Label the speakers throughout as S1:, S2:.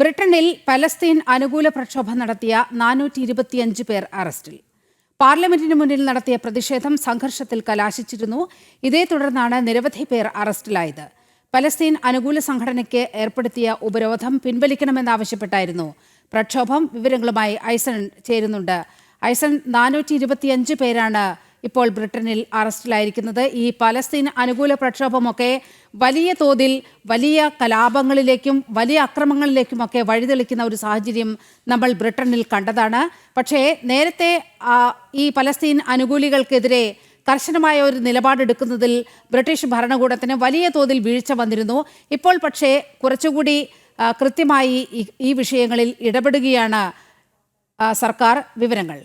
S1: ബ്രിട്ടനിൽ പലസ്തീൻ അനുകൂല പ്രക്ഷോഭം നടത്തിയ 425 പേർ അറസ്റ്റിൽ. പാർലമെന്റിന് മുന്നിൽ നടത്തിയ പ്രതിഷേധം സംഘർഷത്തിൽ കലാശിച്ചിരുന്നു. ഇതേ തുടർന്നാണ് നിരവധി പേർ അറസ്റ്റിലായത്. പലസ്തീൻ അനുകൂല സംഘടനയ്ക്ക് ഏർപ്പെടുത്തിയ ഉപരോധം പിൻവലിക്കണമെന്നാവശ്യപ്പെട്ടായിരുന്നു പ്രക്ഷോഭം. വിവരങ്ങളുമായി ഐസൺ ചേരുന്നുണ്ട്. ഐസൺ, 425 പേരാണ് ഇപ്പോൾ ബ്രിട്ടനിൽ അറസ്റ്റിലായിരിക്കുന്നത്. ഈ പലസ്തീൻ അനുകൂല പ്രക്ഷോഭമൊക്കെ വലിയ തോതിൽ വലിയ കലാപങ്ങളിലേക്കും വലിയ അക്രമങ്ങളിലേക്കുമൊക്കെ വഴിതെളിക്കുന്ന ഒരു സാഹചര്യം നമ്മൾ ബ്രിട്ടനിൽ കണ്ടതാണ്. പക്ഷേ നേരത്തെ ഈ പലസ്തീൻ അനുകൂലികൾക്കെതിരെ കർശനമായ ഒരു നിലപാടെടുക്കുന്നതിൽ ബ്രിട്ടീഷ് ഭരണകൂടത്തിന് വലിയ തോതിൽ വീഴ്ച വന്നിരുന്നു. ഇപ്പോൾ പക്ഷേ കുറച്ചുകൂടി കൃത്യമായി ഈ വിഷയങ്ങളിൽ ഇടപെടുകയാണ് സർക്കാർ. വിവരങ്ങൾ.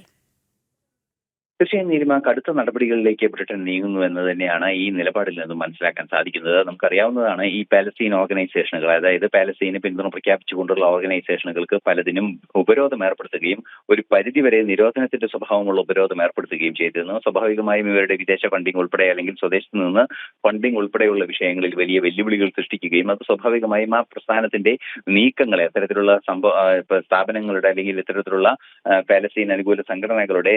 S2: തീർച്ചയായും നീലിമ, കടുത്ത നടപടികളിലേക്ക് ബ്രിട്ടൻ നീങ്ങുന്നു എന്ന് തന്നെയാണ് ഈ നിലപാടിൽ നിന്നും മനസ്സിലാക്കാൻ സാധിക്കുന്നത്. നമുക്കറിയാവുന്നതാണ്, ഈ പാലസ്തീൻ ഓർഗനൈസേഷനുകൾ, അതായത് പാലസ്തീന് പിന്തുണ പ്രഖ്യാപിച്ചുകൊണ്ടുള്ള ഓർഗനൈസേഷനുകൾക്ക് പലതിനും ഉപരോധം ഏർപ്പെടുത്തുകയും ഒരു പരിധിവരെ നിരോധനത്തിന്റെ സ്വഭാവമുള്ള ഉപരോധം ഏർപ്പെടുത്തുകയും ചെയ്തിരുന്നു. സ്വാഭാവികമായും ഇവരുടെ വിദേശ ഫണ്ടിംഗ് ഉൾപ്പെടെ അല്ലെങ്കിൽ സ്വദേശത്ത് നിന്ന് ഫണ്ടിംഗ് ഉൾപ്പെടെയുള്ള വിഷയങ്ങളിൽ വലിയ വെല്ലുവിളികൾ സൃഷ്ടിക്കുകയും അത് സ്വാഭാവികമായും ആ പ്രസ്ഥാനത്തിന്റെ നീക്കങ്ങളെ അത്തരത്തിലുള്ള സ്ഥാപനങ്ങളുടെ അല്ലെങ്കിൽ ഇത്തരത്തിലുള്ള പാലസ്തീൻ അനുകൂല സംഘടനകളുടെ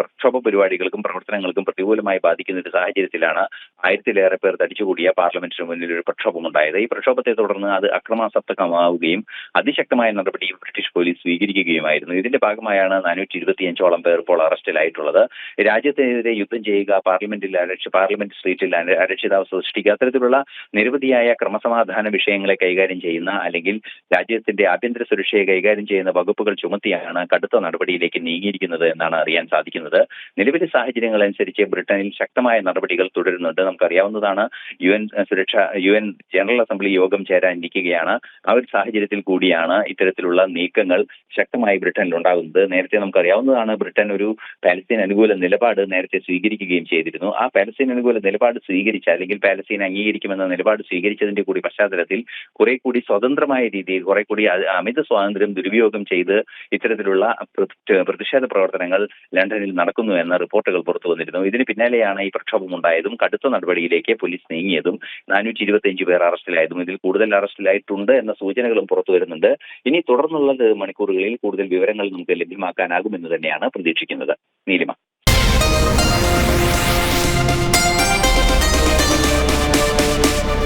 S2: പ്രക്ഷോഭ പരിപാടികൾക്കും പ്രവർത്തനങ്ങൾക്കും പ്രതികൂലമായി ബാധിക്കുന്ന ഒരു സാഹചര്യത്തിലാണ് 1000-ലേറെ പേർ തടിച്ചുകൂടിയ പാർലമെന്റിന് മുന്നിൽ ഒരു പ്രക്ഷോഭമുണ്ടായത്. ഈ പ്രക്ഷോഭത്തെ തുടർന്ന് അത് അക്രമാസക്തമാവുകയും അതിശക്തമായ നടപടി ബ്രിട്ടീഷ് പോലീസ് സ്വീകരിക്കുകയുമായിരുന്നു. ഇതിന്റെ ഭാഗമായാണ് 425ഓളം പേർ ഇപ്പോൾ അറസ്റ്റിലായിട്ടുള്ളത്. രാജ്യത്തിനെതിരെ യുദ്ധം ചെയ്യുക, പാർലമെന്റ് സ്ട്രീറ്റിൽ അരക്ഷിതാവസ്ഥ സൃഷ്ടിക്കുക, അത്തരത്തിലുള്ള നിരവധിയായ ക്രമസമാധാന വിഷയങ്ങളെ കൈകാര്യം ചെയ്യുന്ന അല്ലെങ്കിൽ രാജ്യത്തിന്റെ ആഭ്യന്തര സുരക്ഷയെ കൈകാര്യം ചെയ്യുന്ന വകുപ്പുകൾ ചുമത്തിയാണ് കടുത്ത നടപടിയിലേക്ക് നീങ്ങിയിരിക്കുന്നത് എന്നാണ് അറിയാൻ സാധിക്കുന്നത്. നിലവിലെ സാഹചര്യങ്ങൾ അനുസരിച്ച് ബ്രിട്ടനിൽ ശക്തമായ നടപടികൾ തുടരുന്നുണ്ട്. നമുക്കറിയാവുന്നതാണ്, യു.എൻ ജനറൽ അസംബ്ലി യോഗം ചേരാനിരിക്കുകയാണ്. ആ ഒരു സാഹചര്യത്തിൽ കൂടിയാണ് ഇത്തരത്തിലുള്ള നീക്കങ്ങൾ ശക്തമായി ബ്രിട്ടനിൽ ഉണ്ടാകുന്നത്. നേരത്തെ നമുക്കറിയാവുന്നതാണ്, ബ്രിട്ടൻ ഒരു പാലസ്തീൻ അനുകൂല നിലപാട് നേരത്തെ സ്വീകരിക്കുകയും ചെയ്തിരുന്നു. ആ പാലസ്തീൻ അനുകൂല നിലപാട് സ്വീകരിച്ച അല്ലെങ്കിൽ പാലസ്തീൻ അംഗീകരിക്കുമെന്ന നിലപാട് സ്വീകരിച്ചതിന്റെ കൂടി പശ്ചാത്തലത്തിൽ കുറെ കൂടി സ്വതന്ത്രമായ രീതിയിൽ കുറെ കൂടി അമിത സ്വാതന്ത്ര്യം ദുരുപയോഗം ചെയ്ത് ഇത്തരത്തിലുള്ള പ്രതിഷേധ പ്രവർത്തനങ്ങൾ ലണ്ടനിൽ നടക്കുന്നു എന്ന റിപ്പോർട്ടുകൾ പുറത്തു വന്നിരുന്നു. ഇതിന് പിന്നാലെയാണ് ഈ പ്രക്ഷോഭം ഉണ്ടായതും കടുത്ത നടപടിയിലേക്ക് പോലീസ് നീങ്ങിയതും 425 പേർ അറസ്റ്റിലായതും ഇതിൽ കൂടുതൽ അറസ്റ്റിലായിട്ടുണ്ട് എന്ന സൂചനകളും പുറത്തു വരുന്നുണ്ട്. ഇനി തുടർന്നുള്ള മണിക്കൂറുകളിൽ കൂടുതൽ വിവരങ്ങൾ നമുക്ക് ലഭ്യമാക്കാനാകുമെന്ന് തന്നെയാണ് പ്രതീക്ഷിക്കുന്നത്. നീലിമ.